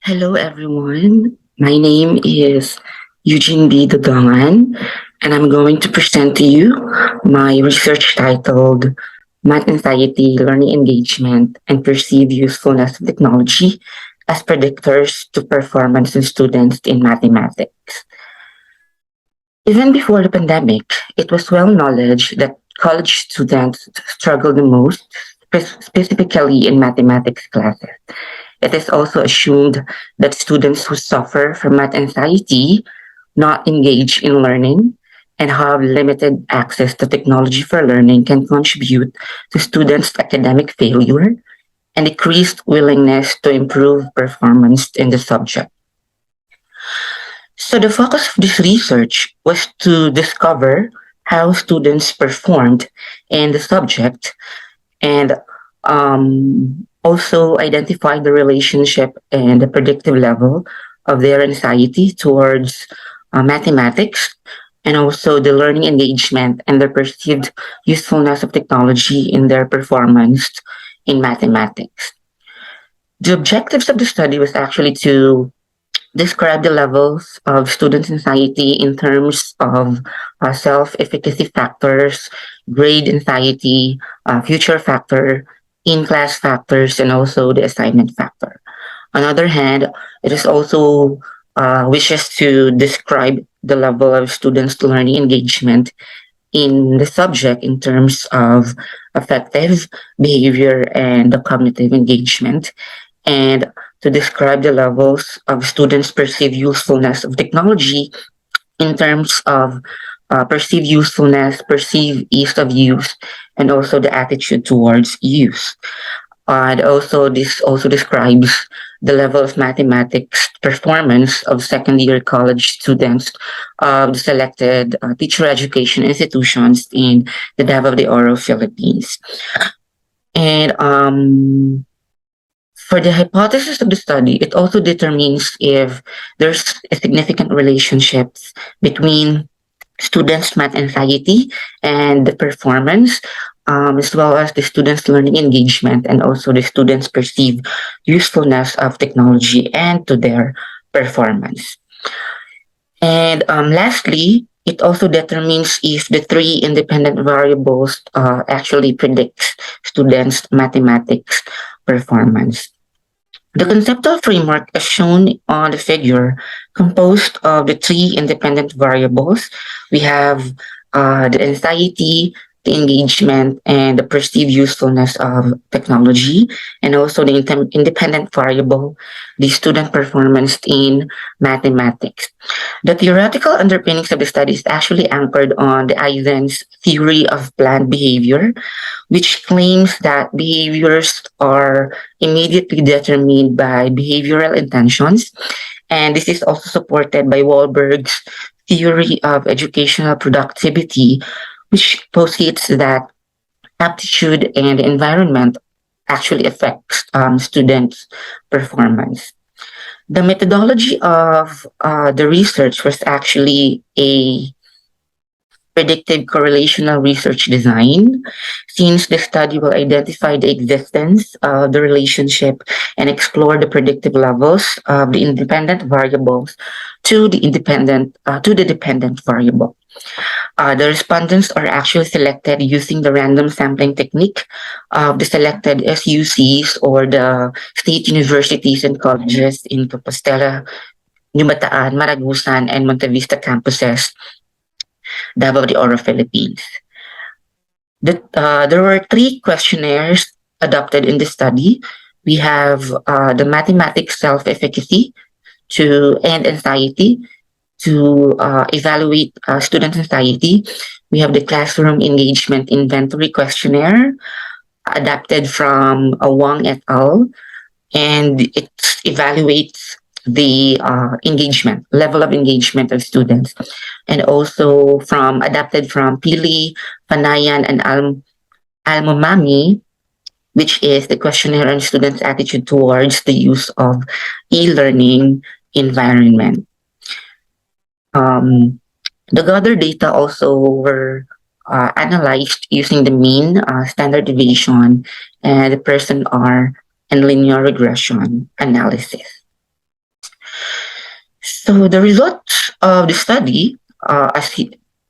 Hello, everyone. My name is Eugene B. Dodongan, and I'm going to present to you my research titled Math Anxiety, Learning Engagement, and Perceived Usefulness of Technology as Predictors to Performance in Students in Mathematics. Even before the pandemic, it was well knowledge that college students struggle the most, specifically in mathematics classes. It is also assumed that students who suffer from math anxiety, not engage in learning, and have limited access to technology for learning can contribute to students' academic failure and decreased willingness to improve performance in the subject. So the focus of this research was to discover how students performed in the subject and also identify the relationship and the predictive level of their anxiety towards mathematics and also the learning engagement and the perceived usefulness of technology in their performance in mathematics. The objectives of the study was actually to describe the levels of students' anxiety in terms of self-efficacy factors, grade anxiety, future factor, in-class factors, and also the assignment factor. On the other hand, it is also wishes to describe the level of students' learning engagement in the subject in terms of affective behavior and the cognitive engagement, and to describe the levels of students' perceived usefulness of technology in terms of perceived usefulness, perceived ease of use, and also the attitude towards use. And also, this also describes the level of mathematics performance of second year college students of the selected teacher education institutions in the Davao de Oro, Philippines. And for the hypothesis of the study, it also determines if there's a significant relationships between students' math anxiety and the performance, as well as the students' learning engagement and also the students' perceived usefulness of technology and to their performance. And lastly, it also determines if the three independent variables actually predict students' mathematics performance. The conceptual framework, as shown on the figure, composed of the three independent variables. We have the anxiety, the engagement, and the perceived usefulness of technology, and also the independent variable, the student performance in mathematics. The theoretical underpinnings of the study is actually anchored on the Eisen's theory of planned behavior, which claims that behaviors are immediately determined by behavioral intentions. And this is also supported by Wahlberg's theory of educational productivity, which posits that aptitude and environment actually affects students' performance. The methodology of the research was actually a predictive correlational research design, since the study will identify the existence of the relationship and explore the predictive levels of the independent variables to the dependent variable. The respondents are actually selected using the random sampling technique of the selected SUCs or the state universities and colleges in Compostela, New Bataan, Maragusan, and Monte Vista campuses, Davao de Oro, Philippines. There were three questionnaires adopted in the study. We have the mathematics self-efficacy and anxiety to evaluate student anxiety. We have the classroom engagement inventory questionnaire adapted from Wang et al. And it evaluates the engagement, level of engagement of students. And also adapted from Pili, Panayan, and Almomami, which is the questionnaire on students' attitude towards the use of e-learning environment. Um, the other data also were analyzed using the mean, standard deviation, and the person R and linear regression analysis. So the results of the study,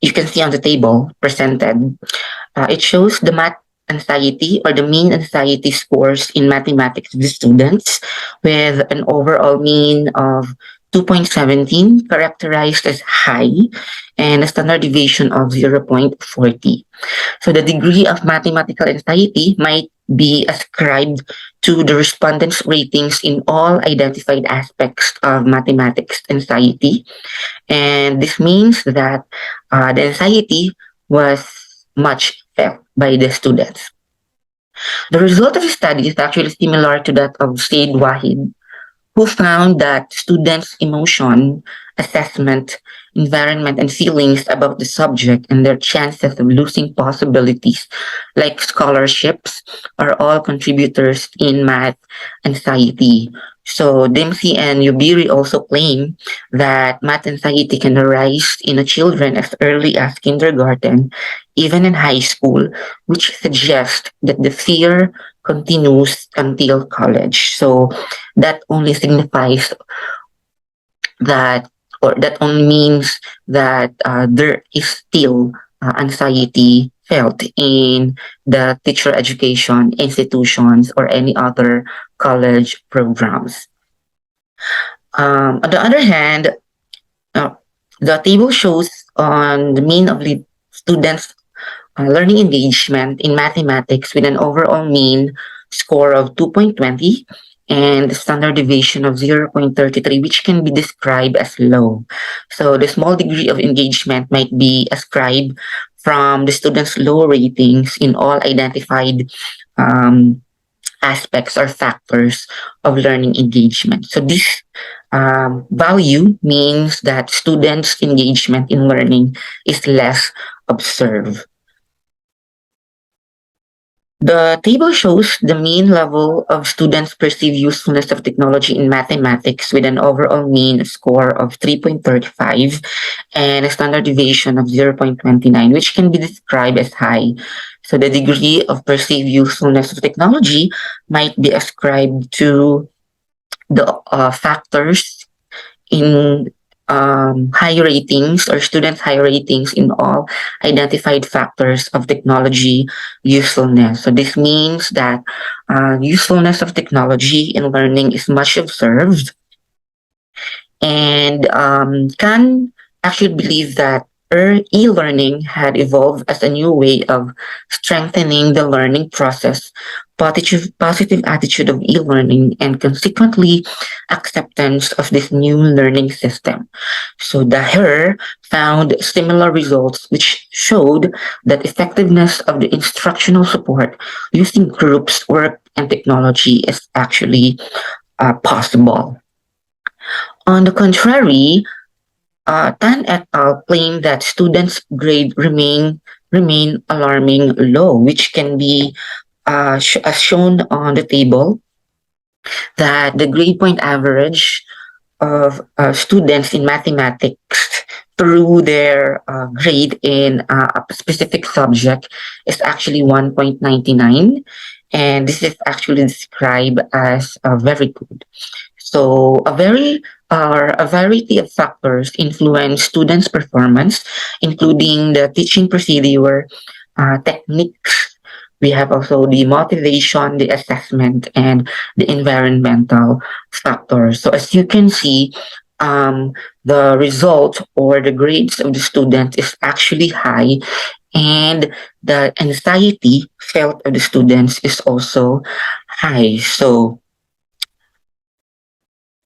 you can see on the table presented, it shows the math anxiety or the mean anxiety scores in mathematics of the students with an overall mean of 2.17 characterized as high and a standard deviation of 0.40. So the degree of mathematical anxiety might be ascribed to the respondents' ratings in all identified aspects of mathematics anxiety. And this means that the anxiety was much felt by the students. The result of the study is actually similar to that of Said Wahid, who found that students' emotion, assessment, environment, and feelings about the subject and their chances of losing possibilities like scholarships are all contributors in math anxiety. So Dempsey and Yubiri also claim that math anxiety can arise in the children as early as kindergarten, even in high school, which suggests that the fear continues until college. So that only signifies that, or that only means that there is still anxiety felt in the teacher education institutions or any other college programs. On the other hand, uh, the table shows on the mean of students learning engagement in mathematics with an overall mean score of 2.20 and the standard deviation of 0.33, which can be described as low. So the small degree of engagement might be ascribed from the students' low ratings in all identified um, aspects or factors of learning engagement. So this value means that students' engagement in learning is less observed. The table shows the mean level of students' perceived usefulness of technology in mathematics with an overall mean score of 3.35 and a standard deviation of 0.29, which can be described as high. So the degree of perceived usefulness of technology might be ascribed to the factors in high ratings or students' high ratings in all identified factors of technology usefulness. So this means that usefulness of technology in learning is much observed and can actually believe that e-learning had evolved as a new way of strengthening the learning process, positive attitude of e-learning, and consequently acceptance of this new learning system. So the HER found similar results which showed that effectiveness of the instructional support using groups, work, and technology is actually possible. On the contrary, Tan et al. Claim that students' grade remain alarming low, which can be as shown on the table that the grade point average of students in mathematics through their grade in a specific subject is actually 1.99, and this is actually described as very good. So a variety of factors influence students' performance, including the teaching procedure, techniques. We have also the motivation, the assessment, and the environmental factors. So as you can see, the result or the grades of the student is actually high, and the anxiety felt of the students is also high. So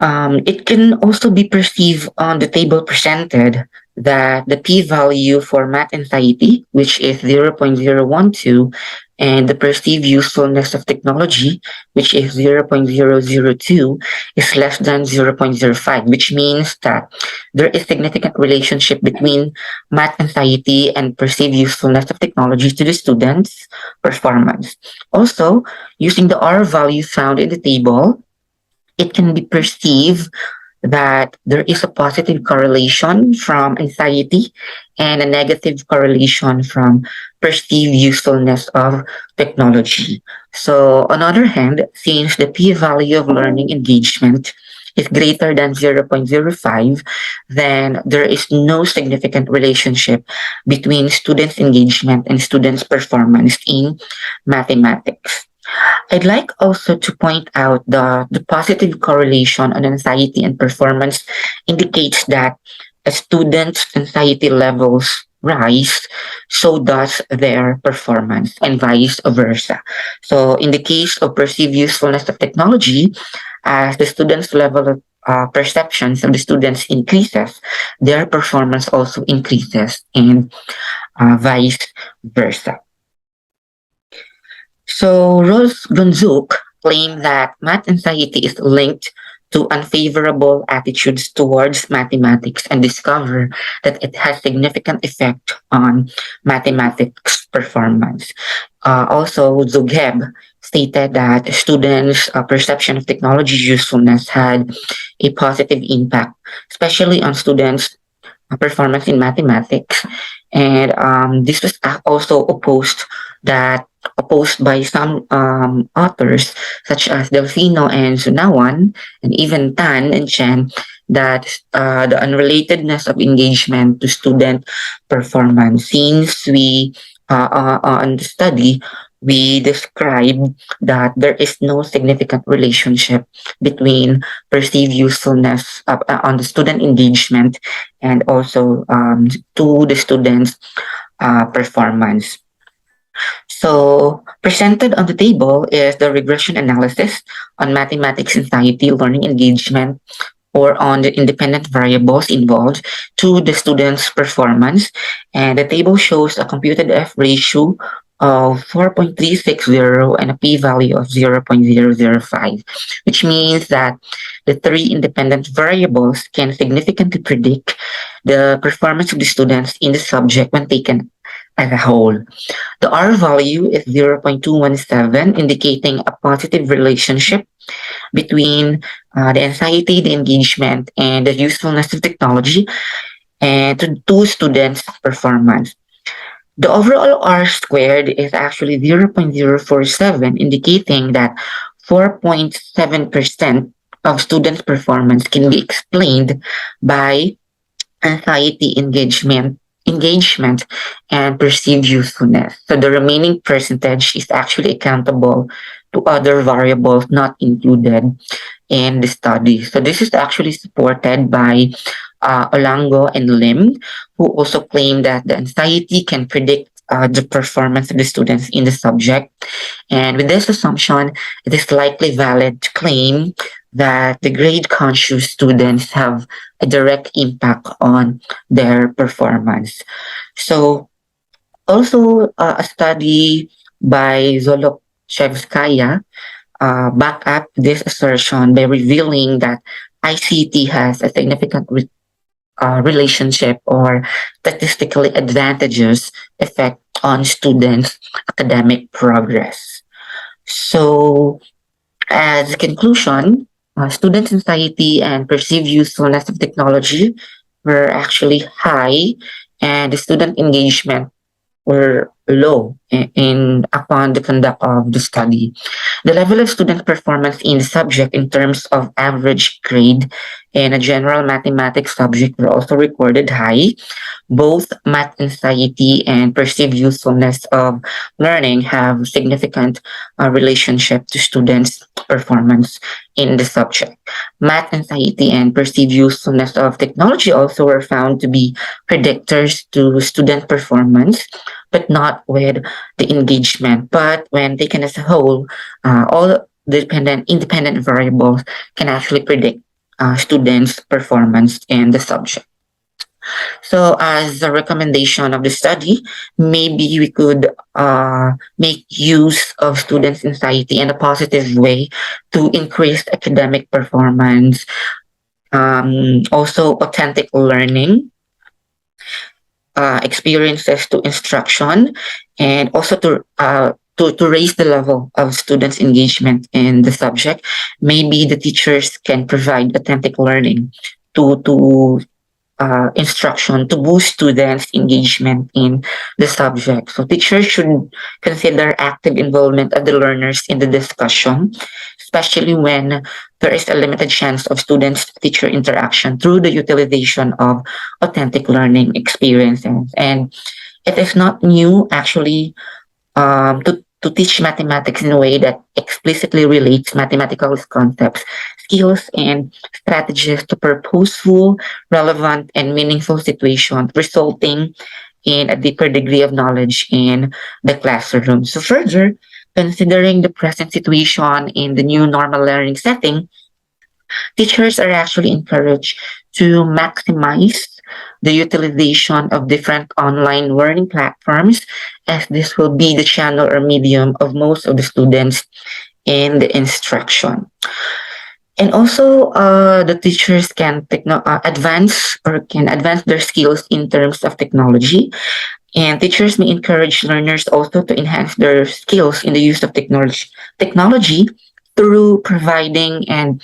it can also be perceived on the table presented that the p-value for math anxiety, which is 0.012, and the perceived usefulness of technology, which is 0.002, is less than 0.05, which means that there is significant relationship between math anxiety and perceived usefulness of technology to the students' performance. Also, using the R value found in the table, it can be perceived that there is a positive correlation from anxiety and a negative correlation from perceived usefulness of technology. So, on the other hand, since the p-value of learning engagement is greater than 0.05, then there is no significant relationship between students' engagement and students' performance in mathematics. I'd like also to point out the positive correlation on anxiety and performance indicates that a student's anxiety levels rise, so does their performance, and vice versa. So, in the case of perceived usefulness of technology, as the student's level of perceptions of the students increases, their performance also increases, and vice versa. So Rose Gonzuk claimed that math anxiety is linked to unfavorable attitudes towards mathematics and discover that it has significant effect on mathematics performance. Also, Zugheb stated that students' perception of technology usefulness had a positive impact, especially on students' performance in mathematics. And this was also opposed by some authors such as Delfino and Sunawan, and even Tan and Chen, that the unrelatedness of engagement to student performance. Since we on the study, we described that there is no significant relationship between perceived usefulness on the student engagement and also to the students' performance. So, presented on the table is the regression analysis on mathematics anxiety learning engagement or on the independent variables involved to the student's performance. And the table shows a computed F ratio of 4.360 and a p-value of 0.005, which means that the three independent variables can significantly predict the performance of the students in the subject when taken as a whole. The R value is 0.217, indicating a positive relationship between the anxiety, the engagement, and the usefulness of technology and to students' performance. The overall R squared is actually 0.047, indicating that 4.7% of students' performance can be explained by anxiety engagement and perceived usefulness. So the remaining percentage is actually accountable to other variables not included in the study. So this is actually supported by Olango and Lim, who also claim that the anxiety can predict the performance of the students in the subject. And with this assumption, it is likely valid to claim that the grade conscious students have a direct impact on their performance. So, also a study by Zolochevskaya back up this assertion by revealing that ICT has a significant relationship or statistically advantageous effect on students' academic progress. So, as a conclusion, students' anxiety and perceived usefulness of technology were actually high, and the student engagement were low upon the conduct of the study. The level of student performance in the subject in terms of average grade in a general mathematics subject were also recorded high. Both math anxiety and perceived usefulness of learning have significant relationship to students' performance in the subject. Math anxiety and perceived usefulness of technology also were found to be predictors to student performance, but not with the engagement. But when taken as a whole, all the independent variables can actually predict students' performance in the subject. So, as a recommendation of the study, maybe we could make use of students' anxiety in a positive way to increase academic performance, also authentic learning, experiences to instruction, and also to raise the level of students' engagement in the subject. Maybe the teachers can provide authentic learning to instruction to boost students' engagement in the subject. So teachers should consider active involvement of the learners in the discussion, especially when there is a limited chance of students-teacher interaction through the utilization of authentic learning experiences. And it is not new, actually, to teach mathematics in a way that explicitly relates mathematical concepts, skills, and strategies to purposeful, relevant, and meaningful situations, resulting in a deeper degree of knowledge in the classroom. So, further, considering the present situation in the new normal learning setting, teachers are actually encouraged to maximize the utilization of different online learning platforms, as this will be the channel or medium of most of the students in the instruction. And also, the teachers can advance or can advance their skills in terms of technology. And teachers may encourage learners also to enhance their skills in the use of technology through providing and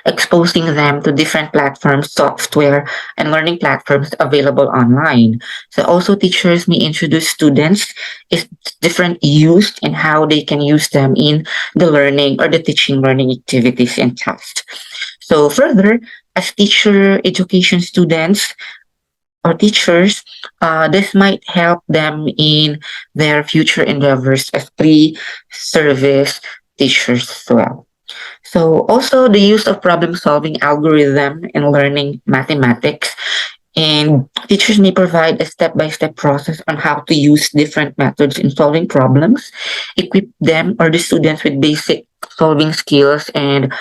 exposing them to different platforms, software, and learning platforms available online. So also teachers may introduce students is different use and how they can use them in the learning or the teaching learning activities and tasks. So further, as teacher education students or teachers, this might help them in their future endeavors as pre-service teachers as well. So also the use of problem solving algorithm in learning mathematics, and teachers may provide a step-by-step process on how to use different methods in solving problems, equip them or the students with basic solving skills, and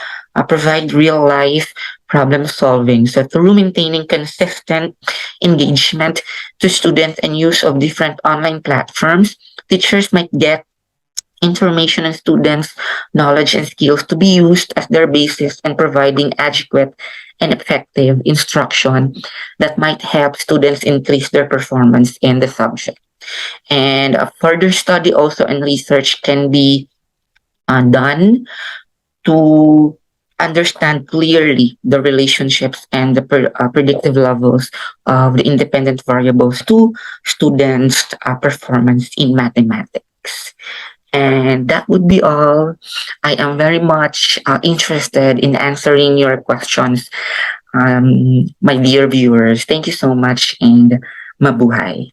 provide real-life problem solving. So through maintaining consistent engagement to students and use of different online platforms, teachers might get information on students' knowledge and skills to be used as their basis in providing adequate and effective instruction that might help students increase their performance in the subject. And a further study also and research can be done to understand clearly the relationships and the predictive levels of the independent variables to students' performance in mathematics. And that would be all. I am very much interested in answering your questions, my dear viewers. Thank you so much and mabuhay.